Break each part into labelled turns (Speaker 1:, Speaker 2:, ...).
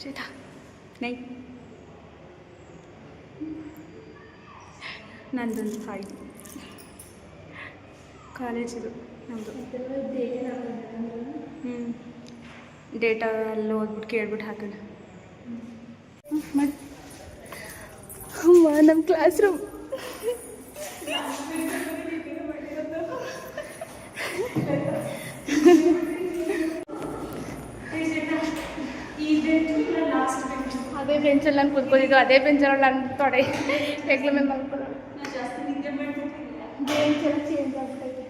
Speaker 1: ಶ್ವೇತಾ ನೈ ನಂದೊಂದು ಫೈಲ್ ಕಾಲೇಜಿದು ನಮ್ಮದು. ಡೇಟಾ ಅಲ್ಲಿ ಹೋಗ್ಬಿಟ್ಟು ಕೇಳ್ಬಿಟ್ಟು ಹಾಕೋಣ. ಮಾಡಿ ನಮ್ಮ ಕ್ಲಾಸ್ ರೂಮ್ ಅದೇ ಬೆಂಚಲ್ಲಿ ನಾನು ಕೂತ್ಕೊಂಡಿದ್ದು, ಅದೇ ಬೆಂಚಲ್ಲಿ ನಾನು ತೊಡೆ ಹೆಗ್ಲ ಮೇಲೆ ಮಲ್ಕೊಳ್ಳೋದು. ಬೆಂಚೆಲ್ಲ ಚೇಂಜ್ ಆಗ್ಬಿಟ್ಟೈತೆ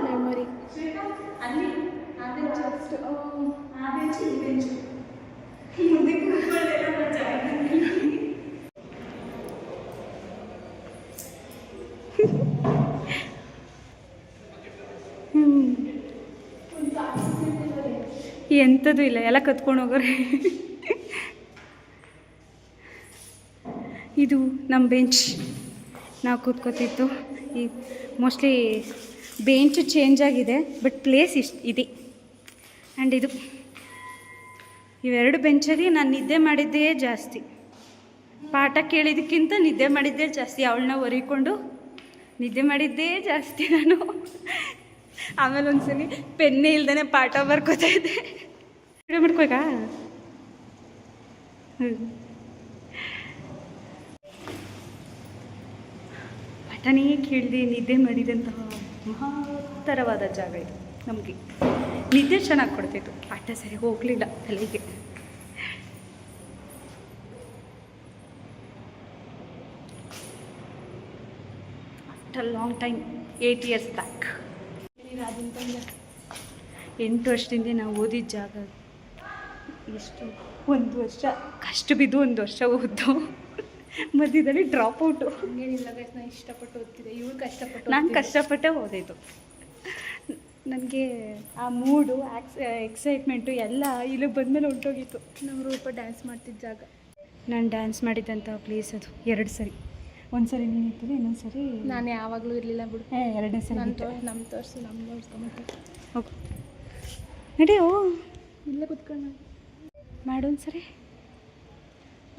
Speaker 1: ಮೆಮೊರಿ. ಅಲ್ಲಿ ಆ ಬೆಂಚ್ ಅಷ್ಟು ಆ ಬೆಂಚ್ ಈ ಬೆಂಚ್ ಮುಂದೆ ಕೂತ್ಕೊಳ್ಳೋದೆಲ್ಲ ಜಾಗ. ಎಂಥದ್ದು ಇಲ್ಲ, ಎಲ್ಲ ಕತ್ಕೊಂಡು ಹೋಗೋರೆ. ಇದು ನಮ್ಮ ಬೆಂಚ್, ನಾವು ಕೂತ್ಕೋತಿತ್ತು. ಈ ಮೋಸ್ಟ್ಲಿ ಬೆಂಚು ಚೇಂಜ್ ಆಗಿದೆ, ಬಟ್ ಪ್ಲೇಸ್ ಇಷ್ಟು ಇದೆ. ಆ್ಯಂಡ್ ಇದು ಇವೆರಡು ಬೆಂಚಲ್ಲಿ ನಾನು ನಿದ್ದೆ ಮಾಡಿದ್ದೇ ಜಾಸ್ತಿ. ಪಾಠ ಕೇಳಿದ್ದಕ್ಕಿಂತ ನಿದ್ದೆ ಮಾಡಿದ್ದೇ ಜಾಸ್ತಿ. ಅವಳನ್ನ ಒರಿಕೊಂಡು ನಿದ್ದೆ ಮಾಡಿದ್ದೇ ಜಾಸ್ತಿ ನಾನು. ಆಮೇಲೆ ಒಂದ್ಸಲಿ ಪೆನ್ನೇ ಇಲ್ದೇ ಪಾಠ ಬರ್ಕೋತಾ ಇದ್ದೆ. ವಿಡಿಯೋ ಮಾಡ್ಕೋಗ ಪಾಠನೇ ಕೇಳಿದೆ ನಿದ್ದೆ ಮಾಡಿದಂತಹ ಮಹತ್ತರವಾದ ಜಾಗ ಇದು. ನಮಗೆ ನಿದ್ದೆ ಚೆನ್ನಾಗಿ ಕೊಡ್ತಿತ್ತು, ಪಾಠ ಸರಿ ಹೋಗಲಿಲ್ಲ ತಲೆಗೆ. After long time 8 years back. 8 ವರ್ಷದಿಂದ ನಾವು ಓದಿದ ಜಾಗ. ಎಷ್ಟು 1 ವರ್ಷ ಕಷ್ಟ ಬಿದ್ದು 1 ವರ್ಷ ಓದ್ದು, ಮಧ್ಯದಲ್ಲಿ ಡ್ರಾಪ್ ಔಟು.
Speaker 2: ಹಂಗೇನಿಲ್ಲ ಗೈಸ್, ನಾನು ಇಷ್ಟಪಟ್ಟು ಓದ್ತಿದ್ದೆ, ಇವಳು ಕಷ್ಟಪಟ್ಟು.
Speaker 1: ನಾನು ಕಷ್ಟಪಟ್ಟೆ ಓದಿದ್ದು. ನನಗೆ ಆ ಮೂಡು ಎಕ್ಸೈಟ್ಮೆಂಟು ಎಲ್ಲ ಇಲ್ಲಿಗೆ ಬಂದಮೇಲೆ ಹೊಂಟೋಗಿತ್ತು.
Speaker 2: ನಮ್ಮ ರೂಪ ಡ್ಯಾನ್ಸ್ ಮಾಡ್ತಿದ್ದ ಜಾಗ.
Speaker 1: ನಾನು ಡ್ಯಾನ್ಸ್ ಮಾಡಿದ್ದಂಥ ಪ್ಲೇಸ್ ಅದು 2 ಸರಿ. ಒಂದು ಸರಿ ನೀನು ಇರ್ತೀರಿ, ಇನ್ನೊಂದು ಸರಿ
Speaker 2: ನಾನು ಯಾವಾಗಲೂ ಇರಲಿಲ್ಲ ಬಿಡು.
Speaker 1: 2ನೇ ಸರಿ
Speaker 2: ನಮ್ಮ ತೋರಿಸ್ಕೊಂಬಿಟ್ಟು
Speaker 1: ಹೋಗು ನಡೆಯೋ
Speaker 2: ಇಲ್ಲೇ ಕುತ್ಕೊಂಡು
Speaker 1: ಮಾಡೋನ್ ಸರಿ.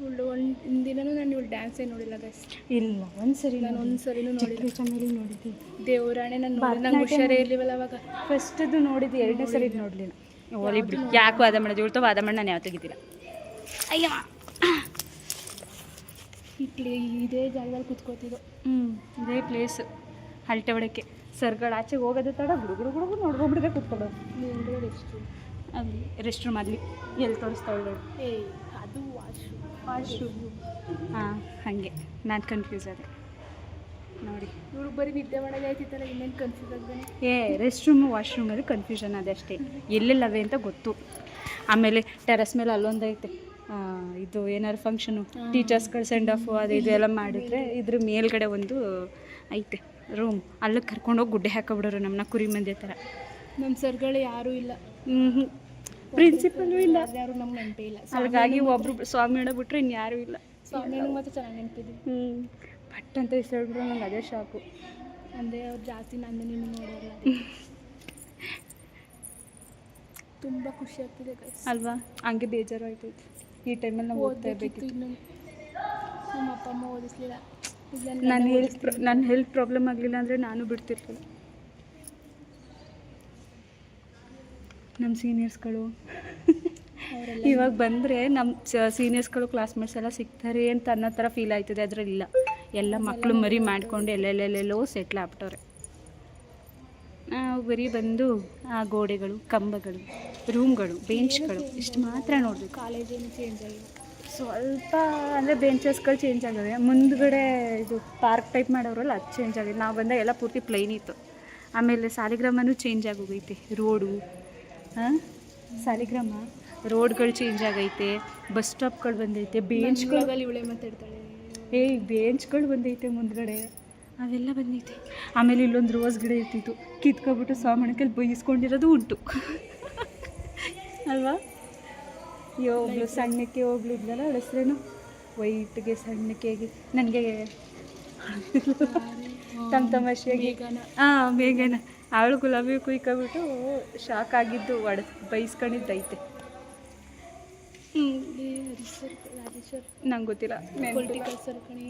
Speaker 2: ಇವಳು ಒಂದು ದಿನನೂ ನಾನು ಇವಳು ಡ್ಯಾನ್ಸೇ ನೋಡಿಲ್ಲ ಗೈಸ್.
Speaker 1: ಇಲ್ಲ ಒಂದು ಸರಿ
Speaker 2: ನಾನು ಒಂದು ಸರಿನೂ ನೋಡಿಲ್ಲ.
Speaker 1: ಚಾನಲ್ ನೋಡಿದ್ದೆ
Speaker 2: ದೇವರಾಣೆ ನಾನು ನಂಗೆ ಹುಷಾರೇ ಇರಲಿವಲ್ಲ ಅವಾಗ.
Speaker 1: ಫಸ್ಟದು ನೋಡಿದ್ದು, 2ನೇ ಸರಿ ನೋಡಲಿಲ್ಲ. ಓಲಿ ಬಿಡಿ, ಯಾಕೆ ವಾದ ಮಾಡೋದು? ಇವಳ್ತು ವಾದ ಮಾಡಿ ನಾನು ಯಾವ ತೆಗಿತೀರ. ಅಯ್ಯ
Speaker 2: ಇದೇ ಜಾಗದಲ್ಲಿ ಕುತ್ಕೋತಿದ್ದು.
Speaker 1: ಇದೇ ಪ್ಲೇಸ್. ಹಲ್ಟೆ ಹೊಡಕ್ಕೆ ಸರ್ಗಳು ಆಚೆಗೆ ಹೋಗೋದು ತಡ ಗುಡುಗುಡು ನೋಡ್ಕೊಂಡ್ಬಿಡಿದೆ ಕುತ್ಕೊಳ್ಳೋದು. ಅಲ್ಲಿ ರೆಸ್ಟ್ ರೂಮ್ ಆಗಲಿ ಎಲ್ಲಿ ತೋರಿಸ್ತಾಳೆ.
Speaker 2: ಅದು
Speaker 1: ವಾಶ್ರೂಮ್. ಹಾಂ, ಹಾಗೆ ನಾನು ಕನ್ಫ್ಯೂಸ್ ಆದೆ ನೋಡಿ.
Speaker 2: ಇವ್ರು ಬರೀ ನಿದ್ದೆ ಮಾಡೋದೇ ಆಯ್ತಿತ್ತಲ್ಲ, ಇನ್ನೇನು ಕನ್ಫ್ಯೂಸ್ ಆಗ್ತಾನೆ.
Speaker 1: ರೆಸ್ಟ್ ರೂಮು ವಾಶ್ರೂಮಲ್ಲಿ ಕನ್ಫ್ಯೂಷನ್ ಅದೇ ಅಷ್ಟೇ, ಎಲ್ಲೆಲ್ಲವೆ ಅಂತ ಗೊತ್ತು. ಆಮೇಲೆ ಟೆರಸ್ ಮೇಲೆ ಅಲ್ಲೊಂದೈತೆ, ಇದು ಏನಾದ್ರು ಫಂಕ್ಷನು, ಟೀಚರ್ಸ್ಗಳು ಸೆಂಡ್ ಆಫು ಅದು ಇದು ಎಲ್ಲ ಮಾಡಿದ್ರೆ ಇದ್ರ ಮೇಲ್ಗಡೆ ಒಂದು ಐತೆ ರೂಮ್. ಅಲ್ಲಿಗೆ ಕರ್ಕೊಂಡೋಗಿ ಗುಡ್ಡೆ ಹಾಕೊಬಿಡೋರು ನಮ್ಮನ್ನ ಕುರಿ ಮಂದಿ ಥರ.
Speaker 2: ನಮ್ಮ ಸರ್ಗಳು ಯಾರೂ ಇಲ್ಲ,
Speaker 1: ಪ್ರಿನ್ಸಿಪಲ್ಲು ಇಲ್ಲ,
Speaker 2: ಯಾರು ನಮ್ಗೆ ನೆನಪೇ ಇಲ್ಲ.
Speaker 1: ಹಾಗಾಗಿ ಒಬ್ರು ಸ್ವಾಮಿ ಬಿಟ್ಟರೆ ಇನ್ಯಾರೂ ಇಲ್ಲ.
Speaker 2: ಸ್ವಾಮಿ ಮಾತ್ರ ಚೆನ್ನಾಗಿ ನೆನಪಿದೆ.
Speaker 1: ಪಟ್ ಅಂತ ಹೆಸರು ನಂಗೆ ಅದೇ ಶಾಕು.
Speaker 2: ಅಂದರೆ ಅವ್ರು ಜಾಸ್ತಿ ನಂದು ನಿನ್ನ ನೋಡೋಲ್ಲ. ತುಂಬ ಖುಷಿ ಆಗ್ತಿದೆ
Speaker 1: ಅಲ್ವಾ? ಹಂಗೆ ಬೇಜಾರು ಆಯ್ತೈತೆ. ಈ ಟೈಮಲ್ಲಿ ನಾವು ಓದ್ತಾ ಇರಬೇಕಿತ್ತು.
Speaker 2: ಇನ್ನು ನಮ್ಮ ಅಪ್ಪ ಅಮ್ಮ ಓದಿಸ್ಲಿಲ್ಲ.
Speaker 1: ನನ್ನ ಹೆಲ್ತ್ ಪ್ರಾಬ್ಲಮ್ ಆಗಲಿಲ್ಲ ಅಂದರೆ ನಾನು ಬಿಡ್ತಿರ್ಲಿಲ್ಲ. ನಮ್ಮ ಸೀನಿಯರ್ಸ್ಗಳು ಇವಾಗ ಬಂದರೆ ನಮ್ಮ ಸೀನಿಯರ್ಸ್ಗಳು ಕ್ಲಾಸ್ಮೇಟ್ಸ್ ಎಲ್ಲ ಸಿಗ್ತಾರೆ ಅಂತ ಅನ್ನೋ ಥರ ಫೀಲ್ ಆಯ್ತದೆ. ಅದರಲ್ಲಿಲ್ಲ, ಎಲ್ಲ ಮಕ್ಕಳು ಮರಿ ಮಾಡ್ಕೊಂಡು ಎಲ್ಲೆಲ್ಲೆಲ್ಲೆಲ್ಲೋ ಸೆಟ್ಲ್ ಆಗ್ಬಿಟ್ಟವ್ರೆ. ನಾವು ಬರೀ ಬಂದು ಆ ಗೋಡೆಗಳು, ಕಂಬಗಳು, ರೂಮ್ಗಳು, ಬೆಂಚ್ಗಳು ಇಷ್ಟು ಮಾತ್ರ ನೋಡಬೇಕು.
Speaker 2: ಕಾಲೇಜೇನು ಚೇಂಜ್ ಆಗಿದೆ
Speaker 1: ಸ್ವಲ್ಪ, ಅಂದರೆ ಬೆಂಚಸ್ಗಳು ಚೇಂಜ್ ಆಗಿವೆ. ಮುಂದ್ಗಡೆ ಇದು ಪಾರ್ಕ್ ಟೈಪ್ ಮಾಡೋರಲ್ಲ, ಅದು ಚೇಂಜ್ ಆಗಿದೆ. ನಾವು ಬಂದಾಗ ಎಲ್ಲ ಪೂರ್ತಿ ಪ್ಲೈನ್ ಇತ್ತು. ಆಮೇಲೆ ಸಾಲಿಗ್ರಾಮನೂ ಚೇಂಜ್ ಆಗೋಗೈತೆ, ರೋಡು. ಸಾಲಿಗ್ರಾಮ ರೋಡ್ಗಳು ಚೇಂಜ್ ಆಗೈತೆ, ಬಸ್ ಸ್ಟಾಪ್ಗಳು ಬಂದೈತೆ, ಬೆಂಚ್ಗಳು.
Speaker 2: ಇವಳೆ ಮಾತಾಡ್ತಾಳೆ.
Speaker 1: ಬೆಂಚ್ಗಳು ಬಂದೈತೆ ಮುಂದ್ಗಡೆ, ಅವೆಲ್ಲ ಬಂದೈತೆ. ಆಮೇಲೆ ಇಲ್ಲೊಂದು ರೋಸ್ ಗಿಡ ಇರ್ತಿತ್ತು, ಕಿತ್ಕೊಬಿಟ್ಟು ಸ್ವಾಮಣಕಲ್ಲಿ ಬೈಸ್ಕೊಂಡಿರೋದು ಉಂಟು ಅಲ್ವಾ? ಒಬ್ಳು ಸಣ್ಣಕ್ಕೆ ಇದ್ಲಲ್ಲ, ಅವಳ ಹೆಸ್ರೇನು? ವೈಟ್ಗೆ ಸಣ್ಣಕ್ಕೆ ನನಗೆ ತಮಾಷೆಯಾಗಿ ಮೇಘನ. ಅವಳು ಗುಲಾಬಿ ಕುಯ್ಕೊಬಿಟ್ಟು ಶಾಕ್ ಆಗಿದ್ದು ಬೈಸ್ಕೊಂಡಿದ್ದೈತೆ.
Speaker 2: ಹರೀಶ್ವರ್ ರಾಜೇಶ್ವರ್
Speaker 1: ನಂಗೆ ಗೊತ್ತಿಲ್ಲ.
Speaker 2: ಪೊಲಿಟಿಕಲ್ ಸರ್ ಕಣಿ.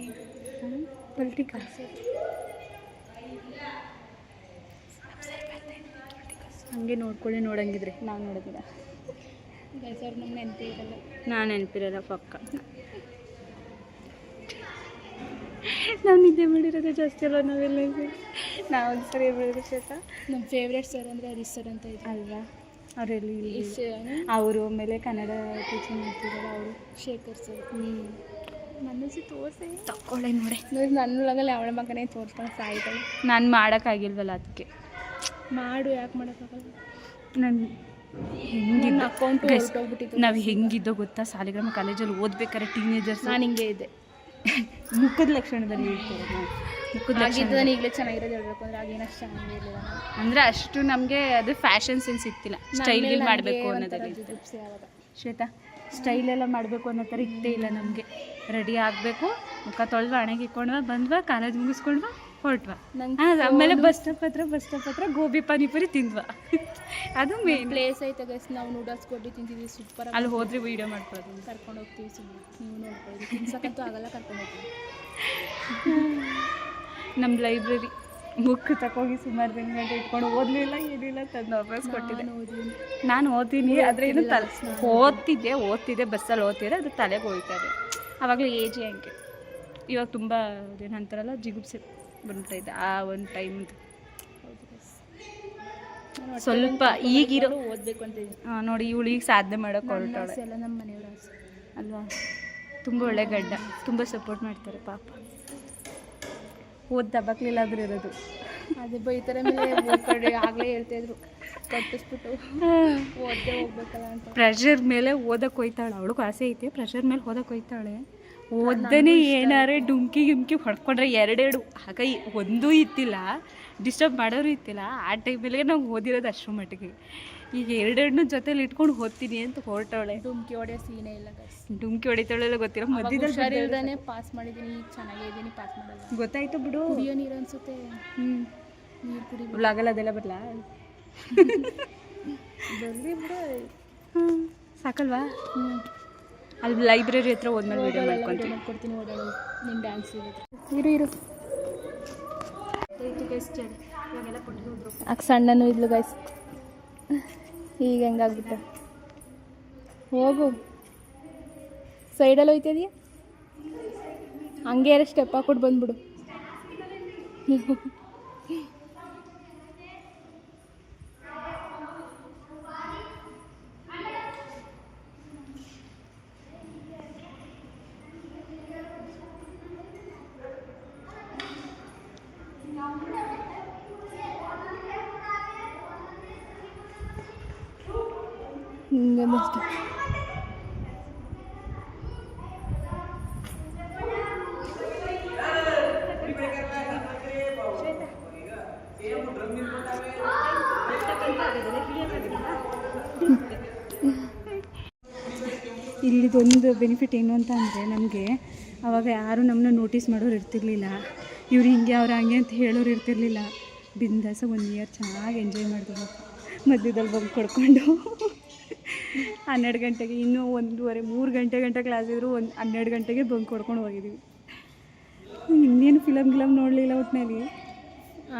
Speaker 1: ಪೊಲಿಟಿಕಲ್ ಹಂಗೆ ನೋಡ್ಕೊಳ್ಳಿ ನೋಡಂಗಿದ್ರೆ ನಾವು ನೋಡೋದಿಲ್ಲ.
Speaker 2: ಗೈಸ್ ಅವ್ರು ನಮ್ಗೆ ನೆನಪೇ ಇರಲ್ಲ.
Speaker 1: ನಾನು ನೆನಪಿರಲ್ಲ ಪಕ್ಕ. ನಾವು ನಿದ್ದೆ ಮಾಡಿರೋದೇ ಜಾಸ್ತಿ ಅಲ್ಲ ನಾವೆಲ್ಲ. ನಾವು ಒಂದು ಸರಿ ಹೇಳಿದ್ರೆ ಶ್ವೇತಾ
Speaker 2: ನಮ್ಮ ಫೇವ್ರೇಟ್ ಸರ್ ಅಂದರೆ ಹರೀಶ್ ಸರ್ ಅಂತ ಇದ್ರು
Speaker 1: ಅಲ್ವಾ? ಅವರೆಲ್ಲಿ ಅವರು ಆಮೇಲೆ ಕನ್ನಡ ಟೀಚಿಂಗ್ ಮಾಡ್ತಿದ್ದಾರೆ ಅವರು.
Speaker 2: ಶೇಖರ್ ಸರ್. ಮನಸ್ಸು ತೋರಿಸಿ
Speaker 1: ತಗೊಳ್ಳೆ ನೋಡಿ.
Speaker 2: ನನ್ನ ಒಳಗಲ್ಲಿ ಅವಳ ಮಗನೇ ತೋರಿಸ್ಕೊಂಡು ಸಾಯ್ತಾಳೆ.
Speaker 1: ನಾನು ಮಾಡೋಕ್ಕಾಗಿಲ್ವಲ್ಲ ಅದಕ್ಕೆ.
Speaker 2: ಮಾಡು, ಯಾಕೆ ಮಾಡೋಕ್ಕಾಗಲ್ಲ?
Speaker 1: ನಾನು ಹೆಂಗಿದ್ದ
Speaker 2: ಅಕೌಂಟು ಹೊರಟೋಗ್ಬಿಟ್ಟಿತ್ತು.
Speaker 1: ನಾವು ಹೆಂಗಿದ್ದೋ ಗೊತ್ತಾ? ಸಾಲಿಗ್ರಾಮ ಕಾಲೇಜಲ್ಲಿ ಓದ್ಬೇಕಾದ್ರೆ ಟೀನೇಜರ್ಸ್
Speaker 2: ನಾನು ಹಿಂಗೆ ಇದ್ದೆ.
Speaker 1: ಮುಖದ ಲಕ್ಷಣದಲ್ಲಿ ಇರ್ತಾರೆ ನಾವು. ಮುಖದ ಲಕ್ಷಣ
Speaker 2: ನಾನು ಈಗಲೇ ಚೆನ್ನಾಗಿರೋದು ಹೇಳ್ಬೇಕು ಅಂದರೆ ಆಗೇನಷ್ಟು ಚೆನ್ನಾಗಿರಲಿಲ್ಲ
Speaker 1: ಅಂದರೆ ಅಷ್ಟು ನಮಗೆ ಅದು ಫ್ಯಾಷನ್ ಸೆನ್ಸ್ ಇತ್ತಿಲ್ಲ. ಸ್ಟೈಲ್ ಮಾಡಬೇಕು ಅನ್ನೋದಲ್ಲಿ
Speaker 2: ಯಾವಾಗ
Speaker 1: ಶ್ವೇತಾ ಸ್ಟೈಲೆಲ್ಲ ಮಾಡಬೇಕು ಅನ್ನೋ ಥರ ಇತ್ತೇ ಇಲ್ಲ ನಮಗೆ. ರೆಡಿ ಆಗಬೇಕು, ಮುಖ ತೊಳೆದ್ವಾ, ಹಣೆಗೆ ಇಕ್ಕೊಂಡ್ವಾ, ಬಂದ್ವಾ, ಕಾಲೇಜ್ ಮುಗಿಸ್ಕೊಂಡ್ವಾ, ಹೊರಟ್ವಾ. ಆಮೇಲೆ ಬಸ್ ಸ್ಟಾಪ್ ಹತ್ರ ಗೋಬಿ ಪಾನಿಪುರಿ ತಿಂದ್ವಾ. ಅದು ಮೇನ್
Speaker 2: ಪ್ಲೇಸ್ ಐತೆ ಗೈಸ್. ನಾವು ನೂಡಲ್ಸ್ ಕೊಟ್ಟು ತಿಂತೀವಿ, ಸೂಪರ್.
Speaker 1: ಅಲ್ಲಿ ಹೋದ್ರೆ ವೀಡಿಯೋ ಮಾಡ್ಕೊಳ್ಳೋದು.
Speaker 2: ಕರ್ಕೊಂಡು ಹೋಗ್ತೀವಿ ಸುಮ್ಮನೆ, ನೀವು ನೋಡ್ಕೊಳ್ಳಿ. ತಿನ್ಸಕ್ಕಂತೂ ಆಗಲ್ಲ, ಕರ್ಕೊಂಡು ಹೋಗ್ತೀವಿ.
Speaker 1: ನಮ್ಮ ಲೈಬ್ರರಿ ಬುಕ್ ತಗೋಗಿ ಸುಮಾರು ದಿನ ಇಟ್ಕೊಂಡು ಓದಲಿಲ್ಲ, ಏನಿಲ್ಲ, ತಂದು ವಾಪಸ್ ಕೊಟ್ಟಿದ್ದೆ. ನಾನು ಓದ್ತೀನಿ, ಆದರೆ ಏನು ಓದ್ತಿದ್ದೆ ಬಸ್ಸಲ್ಲಿ ಓದ್ತಿದ್ದೆ, ಅದು ತಲೆಗೆ ಹೋಯ್ತಾರೆ. ಆವಾಗಲೇ ಏಜ್ ಹಂಗೆ. ಇವಾಗ ತುಂಬ ಏನಂತಾರಲ್ಲ ಜಿಗುಪ್ಸೆ ಬಂದ್ಬಿಟ್ಟೈತೆ ಆ ಒಂದು ಟೈಮ್ದು. ಸ್ವಲ್ಪ ಈಗಿರೋ
Speaker 2: ಓದಬೇಕು ಅಂತ
Speaker 1: ನೋಡಿ, ಇವಳು ಈಗ ಸಾಧನೆ ಮಾಡೋಕೆ ಹೊರಟಾಳೆ
Speaker 2: ಎಲ್ಲ ನಮ್ಮ ಮನೆಯವ್ರ ಆಸೆ
Speaker 1: ಅಲ್ವಾ? ತುಂಬ ಒಳ್ಳೆ ಗಡ್ಡ, ತುಂಬ ಸಪೋರ್ಟ್ ಮಾಡ್ತಾರೆ ಪಾಪ. ಓದ್ ದಬ್ಬಕ್ಲಿಲ್ಲ ಆದ್ರೂ ಇರೋದು
Speaker 2: ಅದೇ ಬೈತಾರೆ. ಮೇಲೆ ಆಗಲೇ ಹೇಳ್ತಾಯಿದ್ರು, ಕಟ್ಟಿಸ್ಬಿಟ್ಟು ಓದ್ದೆ ಹೋಗ್ಬೇಕಲ್ಲ ಅಂತ.
Speaker 1: ಪ್ರೆಷರ್ ಮೇಲೆ ಓದಕ್ಕೆ ಹೋಯ್ತಾಳೆ. ಅವಳಿಗೂ ಆಸೆ ಐತೆ, ಪ್ರೆಷರ್ ಮೇಲೆ ಓದಕ್ಕೆ ಹೋಯ್ತಾಳೆ. ಓದ್ದನೇ ಏನಾರೇ ಡುಮ್ಕಿ ಹೊಡ್ಕೊಂಡ್ರೆ ಎರಡೆರಡು ಆಗ ಒಂದೂ ಇತ್ತಿಲ್ಲ, ಡಿಸ್ಟರ್ಬ್ ಮಾಡೋರು ಇತ್ತಿಲ್ಲ. ಆ ಟೈಮಲ್ಲಿ ನಾವು ಓದಿರೋದು ಅಷ್ಟರ ಮಟ್ಟಿಗೆ. ಈಗ ಎರಡೆರಡನ್ನೂ ಜೊತೆಲಿ ಇಟ್ಕೊಂಡು ಓದ್ತೀನಿ ಅಂತ ಹೊರಟವಳೆ.
Speaker 2: ಡುಮ್ಕಿ ಹೊಡೆಯೋ ಸೀನೇ ಇಲ್ಲ.
Speaker 1: ಡುಮ್ಕಿ ಹೊಡಿತಾಳೆಲ್ಲ ಗೊತ್ತಿಲ್ಲ.
Speaker 2: ಮಧ್ಯದಲ್ಲಿ ಪಾಸ್ ಮಾಡಿದ್ದೀನಿ, ಈಗ ಚೆನ್ನಾಗಿದ್ದೀನಿ, ಪಾಸ್ ಮಾಡೋದು
Speaker 1: ಗೊತ್ತಾಯ್ತು ಬಿಡು.
Speaker 2: ಕುಡಿಯೋ ನೀರು ಅನ್ಸುತ್ತೆ. ನೀರು ಕುಡಿ
Speaker 1: ಆಗಲ್ಲ, ಅದೆಲ್ಲ ಬರಲ್ಲ
Speaker 2: ಬರ್ಲಿ ಬಿಡು.
Speaker 1: ಸಾಕಲ್ವಾ? ಅಲ್ಲಿ ಲೈಬ್ರರಿ ಹತ್ರ ಹೋದ್ಮೇಲೆ ವೀಡಿಯೋ
Speaker 2: ಮಾಡ್ಕೊಡ್ತೀನಿ. ಓಡಾಡೋದು ನಿನ್ನ ಡ್ಯಾನ್ಸ್ ಇರು ಆಗ ಸಣ್ಣನೂ ಇದ್ಲು ಗೈಸ್. ಈಗ ಹೆಂಗಾಗ್ಬಿಟ್ಟು ಹೋಗು, ಸೈಡಲ್ಲಿ ಹೋಯ್ತಿದೀಯ, ಹಂಗೆ ಯಾರು ಸ್ಟೆಪ್ ಹಾಕ್ಬಿಟ್ಟು ಬಂದ್ಬಿಡು. ಹಿಂಗೆ ಮಸ್ತ್
Speaker 1: ಇಲ್ಲಿದೊಂದು ಬೆನಿಫಿಟ್ ಏನು ಅಂತ ಅಂದರೆ, ನಮಗೆ ಆವಾಗ ಯಾರು ನಮ್ಮನ್ನ ನೋಟಿಸ್ ಮಾಡೋರು ಇರ್ತಿರ್ಲಿಲ್ಲ. ಇವ್ರು ಹಿಂಗೆ ಅವ್ರು ಹಂಗೆ ಅಂತ ಹೇಳೋರು ಇರ್ತಿರ್ಲಿಲ್ಲ. ಬಿಂದಾಸ 1 ಇಯರ್ ಚೆನ್ನಾಗಿ ಎಂಜಾಯ್ ಮಾಡಿದ್ವಿ. ಮಧ್ಯದಲ್ಲಿ ಬಂದು ಕೊಡ್ಕೊಂಡು 12 ಗಂಟೆಗೆ, ಇನ್ನೂ 1:30 3 ಗಂಟೆ ಕ್ಲಾಸ್ ಇದ್ರು 12 ಗಂಟೆಗೆ ಬಂದು ಕೊಡ್ಕೊಂಡು ಹೋಗಿದ್ದೀವಿ. ಇನ್ನೇನು ಫಿಲಮ್ ನೋಡಲಿಲ್ಲ, ಒಟ್ಟಿನಲ್ಲಿ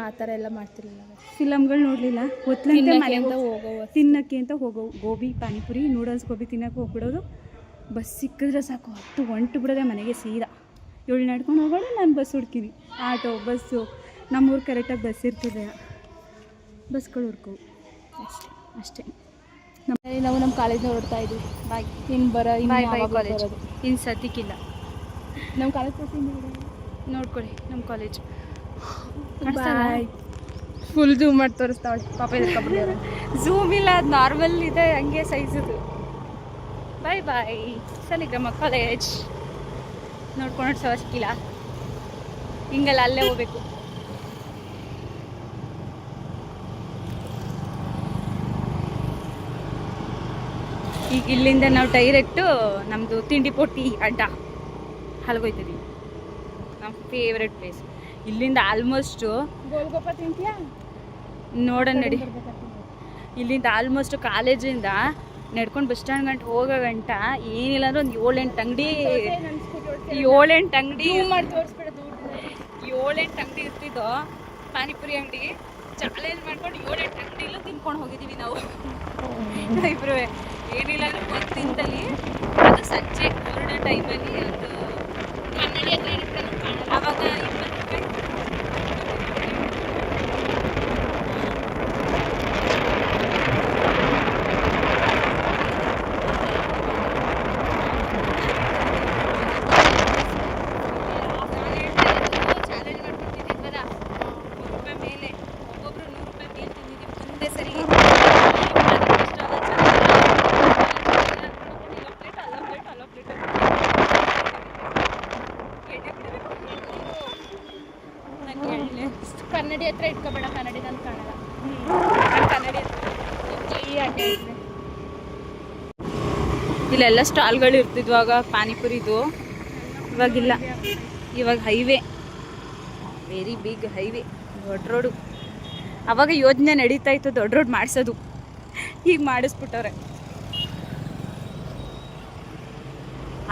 Speaker 2: ಆ ಥರ ಎಲ್ಲ ಮಾಡ್ತಿರ್ಲಿಲ್ಲ.
Speaker 1: ಫಿಲಮ್ಗಳು ನೋಡಲಿಲ್ಲ. ಒತ್ತಲಂತೆ
Speaker 2: ಮನೆಯಿಂದ
Speaker 1: ತಿನ್ನೋಕ್ಕೆ ಅಂತ ಹೋಗೋ ಗೋಬಿ ಪಾನಿಪುರಿ ನೂಡಲ್ಸ್ ಗೋಬಿ ತಿನ್ನೋಕೆ ಹೋಗ್ಬಿಡೋದು. ಬಸ್ ಸಿಕ್ಕಿದ್ರೆ ಸಾಕು, 10 ಹೊಂಟು ಬಿಡೋದೆ ಮನೆಗೆ ಸೀದಾ. 7 ನಡ್ಕೊಂಡು ಹೋಗೋಣ, ನಾನು ಬಸ್ ಹುಡ್ತೀನಿ. ಆಟೋ ಬಸ್ಸು ನಮ್ಮೂರು ಕರೆಕ್ಟಾಗಿ ಬಸ್ ಇರ್ತಿದೆ, ಬಸ್ಗಳು ಹುಡ್ಕೋವು ಅಷ್ಟೇ.
Speaker 2: ನಾವು ನಮ್ಮ ಕಾಲೇಜ್ನ ಹೊರಡ್ತಾ ಇದ್ವಿ.
Speaker 1: ಬಾಯ್.
Speaker 2: ಇನ್ನು
Speaker 1: ಬಾಯ್ ಕಾಲೇಜ್ ಇನ್ನು ಸದ್ಯಕ್ಕಿಲ್ಲ.
Speaker 2: ನಮ್ಮ ಕಾಲೇಜ್
Speaker 1: ನೋಡ್ಕೊಳ್ಳಿ ನಮ್ಮ ಕಾಲೇಜ್.
Speaker 2: ಬಾಯ್. ಫುಲ್ ಝೂಮ್ ಮಾಡಿ ತೋರಿಸ್ತಾವಳೆ ಪಾಪ.
Speaker 1: ಝೂಮ್ ಇಲ್ಲ, ಅದು ನಾರ್ಮಲ್ ಇದೆ, ಹಂಗೆ ಸೈಜದು. ಬಾಯ್ ಸಾಲಿಗ್ರಾಮ ಕಾಲೇಜ್ ನೋಡ್ಕೊಂಡು ಸವಸ್ಕಿಲ್ಲ, ಹಿಂಗಲ್ಲ, ಅಲ್ಲೇ ಹೋಗ್ಬೇಕು. ಈಗ ಇಲ್ಲಿಂದ ನಾವು ಡೈರೆಕ್ಟು ನಮ್ಮದು ತಿಂಡಿ ಪೊಟ್ಟಿ ಅಡ್ಡ ಹಲ್ಗೋಯ್ತದೆ, ನಮ್ಮ ಫೇವ್ರೆಟ್ ಪ್ಲೇಸ್. ಇಲ್ಲಿಂದ ಆಲ್ಮೋಸ್ಟು
Speaker 2: ಗೋಲ್ಗೊಪ್ಪ ತಿಂತೀಯಾ?
Speaker 1: ನೋಡೋಣ ನಡಿ. ಇಲ್ಲಿಂದ ಆಲ್ಮೋಸ್ಟ್ ಕಾಲೇಜಿಂದ ನಡ್ಕೊಂಡು ಬಸ್ ಸ್ಟ್ಯಾಂಡ್ ಗಂಟ ಹೋಗೋ ಗಂಟ ಏನಿಲ್ಲ ಅಂದ್ರೆ ಒಂದು 7-8 ಅಂಗಡಿ
Speaker 2: ನನ್ನ ಸ್ಕೂಟಿ
Speaker 1: 7-8 ಅಂಗಡಿ
Speaker 2: ಮಾಡಿ ತೋರಿಸ್ಬಿಡ ದೂರ
Speaker 1: 7-8 ಅಂಗಡಿ ಇರ್ತಿದ್ದೋ ಪಾನಿಪುರಿ ಅಂಗಡಿ ಚಾಲೆಂಜ್ ಮಾಡ್ಕೊಂಡು 7-8 ಅಂಗಡಿಲೂ ತಿನ್ಕೊಂಡು ಹೋಗಿದ್ದೀವಿ ನಾವು ಇಬ್ರು ಏನಿಲ್ಲ ಅಂದ್ರೆ ಒಂದು ತಿಂತಲ್ಲಿ ಅದು ಸಂಜೆ ಕೊರೋನಾ ಟೈಮಲ್ಲಿ ಒಂದು
Speaker 2: ಕನ್ನಡಿ ಹತ್ರ ಇಟ್ಕೊಂಡು ಕಾಣಲ್ಲ.
Speaker 1: ಆವಾಗ 20 ರೂಪಾಯಿ ಚಾಲೆಂಜ್ ಮಾಡ್ತಿದ್ದಿದ್ವಲ್ಲ 1 ರೂಪಾಯಿ ಮೇಲೆ ಒಬ್ಬೊಬ್ರು 100 ರೂಪಾಯಿ ಮೇಲೆ ತಿಂದಿದ್ದೀವಿ ಒಂದೇ ಸರಿ
Speaker 2: ಕನ್ನಡಿ ಹತ್ರ ಇಟ್ಕೋಬೇಡ, ಕನ್ನಡಿ ನಾನು ಕಾಣಲ್ಲ.
Speaker 1: ಕನ್ನಡಿ
Speaker 2: ಈ ಅಡ್ಡೆ ಇದ್ರೆ
Speaker 1: ಇಲ್ಲೆಲ್ಲ ಸ್ಟಾಲ್ಗಳು ಇರ್ತಿದ್ವಾಗ ಪಾನಿಪುರಿದು, ಇವಾಗಿಲ್ಲ. ಇವಾಗ ಹೈವೇ, ವೆರಿ ಬಿಗ್ ಹೈವೇ, ದೊಡ್ಡ ರೋಡು. ಅವಾಗ ಯೋಜನೆ ನಡೀತಾ ಇತ್ತು ದೊಡ್ಡ ರೋಡ್ ಮಾಡಿಸೋದು, ಈಗ ಮಾಡಿಸ್ಬಿಟ್ಟವ್ರೆ.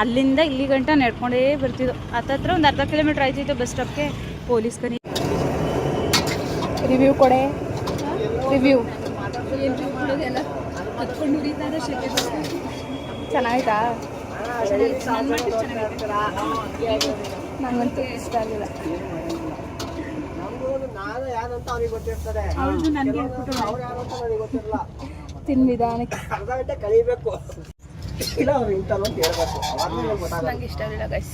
Speaker 1: ಅಲ್ಲಿಂದ ಇಲ್ಲಿ ಗಂಟ ನಡ್ಕೊಂಡೇ ಬರ್ತಿದ್ದು. ಹತ್ತತ್ರ ಒಂದು ಅರ್ಧ ಕಿಲೋಮೀಟ್ರ್ ಆಯ್ತಿತ್ತು ಬಸ್ ಸ್ಟಾಪ್ಗೆ. ಪೊಲೀಸ್ ಕನಿ
Speaker 2: ರಿವ್ಯೂ ಕೊಡೆ, ರಿವ್ಯೂ ಚೆನ್ನಾಯ್ತಾ? ನಂಗಂತೂ ಇಷ್ಟ ಆಗಿಲ್ಲ. ತಿನ್ ನಿಧಾನಕ್ಕೆ, ನಂಗೆ ಇಷ್ಟ ಆಗಿಲ್ಲ ಗೈಸ್.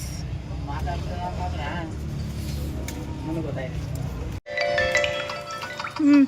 Speaker 1: ಹ್ಞೂ